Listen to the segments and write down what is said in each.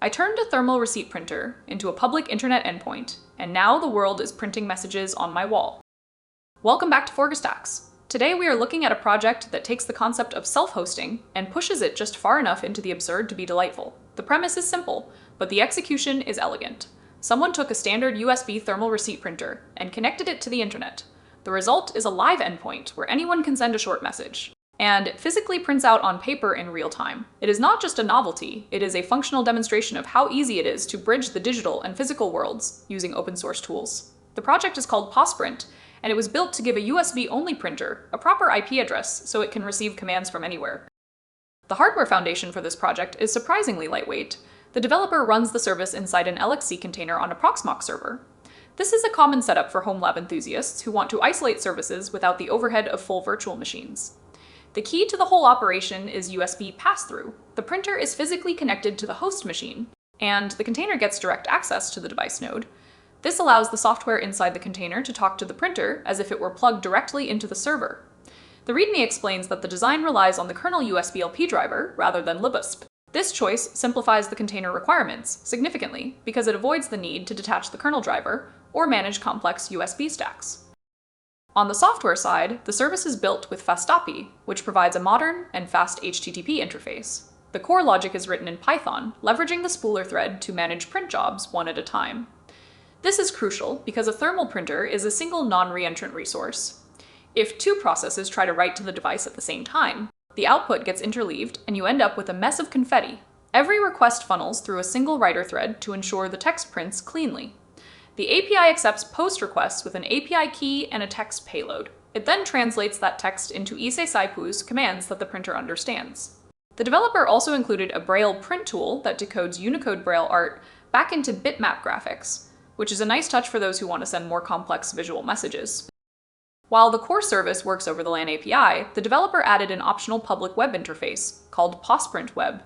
I turned a thermal receipt printer into a public internet endpoint, and now the world is printing messages on my wall. Welcome back to ForgeStacx. Today we are looking at a project that takes the concept of self-hosting and pushes it just far enough into the absurd to be delightful. The premise is simple, but the execution is elegant. Someone took a standard USB thermal receipt printer and connected it to the internet. The result is a live endpoint where anyone can send a short message. And it physically prints out on paper in real time. It is not just a novelty, it is a functional demonstration of how easy it is to bridge the digital and physical worlds using open source tools. The project is called POSPRINT, and it was built to give a USB-only printer a proper IP address so it can receive commands from anywhere. The hardware foundation for this project is surprisingly lightweight. The developer runs the service inside an LXC container on a Proxmox server. This is a common setup for home lab enthusiasts who want to isolate services without the overhead of full virtual machines. The key to the whole operation is USB passthrough. The printer is physically connected to the host machine, and the container gets direct access to the device node. This allows the software inside the container to talk to the printer as if it were plugged directly into the server. The README explains that the design relies on the kernel USB LP driver rather than libusp. This choice simplifies the container requirements significantly because it avoids the need to detach the kernel driver or manage complex USB stacks. On the software side, the service is built with FastAPI, which provides a modern and fast HTTP interface. The core logic is written in Python, leveraging the spooler thread to manage print jobs one at a time. This is crucial because a thermal printer is a single non-reentrant resource. If two processes try to write to the device at the same time, the output gets interleaved and you end up with a mess of confetti. Every request funnels through a single writer thread to ensure the text prints cleanly. The API accepts POST requests with an API key and a text payload. It then translates that text into ISE commands that the printer understands. The developer also included a Braille print tool that decodes Unicode Braille art back into bitmap graphics, which is a nice touch for those who want to send more complex visual messages. While the core service works over the LAN API, the developer added an optional public web interface called POSPRINT Web.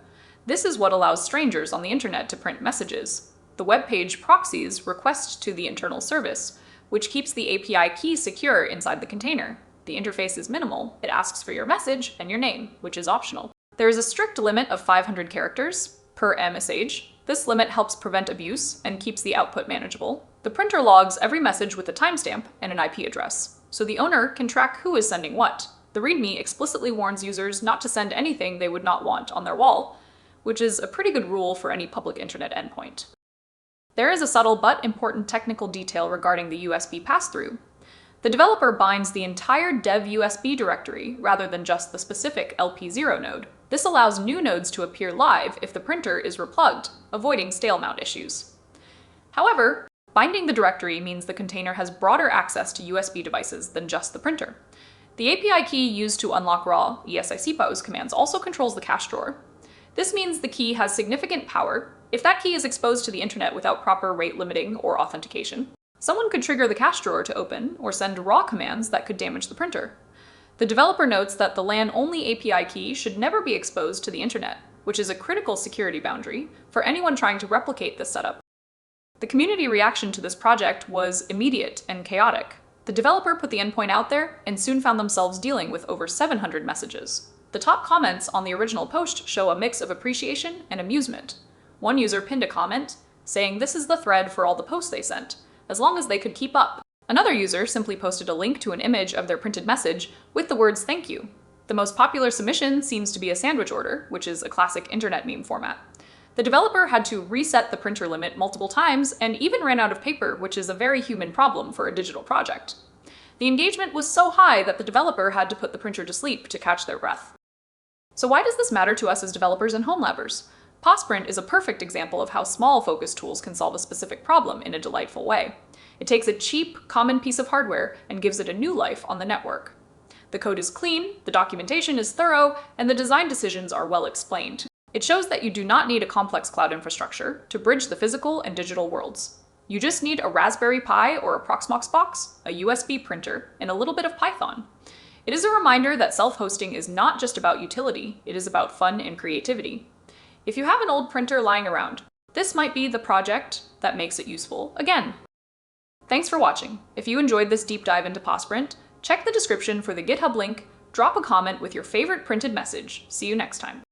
This is what allows strangers on the internet to print messages. The web page proxies request to the internal service, which keeps the API key secure inside the container. The interface is minimal. It asks for your message and your name, which is optional. There is a strict limit of 500 characters per message. This limit helps prevent abuse and keeps the output manageable. The printer logs every message with a timestamp and an IP address, so the owner can track who is sending what. The README explicitly warns users not to send anything they would not want on their wall, which is a pretty good rule for any public internet endpoint. There is a subtle but important technical detail regarding the USB pass-through. The developer binds the entire dev USB directory rather than just the specific LP0 node. This allows new nodes to appear live if the printer is replugged, avoiding stale mount issues. However, binding the directory means the container has broader access to USB devices than just the printer. The API key used to unlock raw ESC commands also controls the cache drawer. This means the key has significant power. If that key is exposed to the internet without proper rate limiting or authentication, someone could trigger the cache drawer to open or send raw commands that could damage the printer. The developer notes that the LAN-only API key should never be exposed to the internet, which is a critical security boundary for anyone trying to replicate this setup. The community reaction to this project was immediate and chaotic. The developer put the endpoint out there and soon found themselves dealing with over 700 messages. The top comments on the original post show a mix of appreciation and amusement. One user pinned a comment saying this is the thread for all the posts they sent, as long as they could keep up. Another user simply posted a link to an image of their printed message with the words "thank you." The most popular submission seems to be a sandwich order, which is a classic internet meme format. The developer had to reset the printer limit multiple times and even ran out of paper, which is a very human problem for a digital project. The engagement was so high that the developer had to put the printer to sleep to catch their breath. So why does this matter to us as developers and home labbers? POSPRINT is a perfect example of how small focus tools can solve a specific problem in a delightful way. It takes a cheap, common piece of hardware and gives it a new life on the network. The code is clean, the documentation is thorough, and the design decisions are well explained. It shows that you do not need a complex cloud infrastructure to bridge the physical and digital worlds. You just need a Raspberry Pi or a Proxmox box, a USB printer, and a little bit of Python. It is a reminder that self-hosting is not just about utility, it is about fun and creativity. If you have an old printer lying around, this might be the project that makes it useful again. Thanks for watching. If you enjoyed this deep dive into POSPRINT, check the description for the GitHub link, drop a comment with your favorite printed message. See you next time.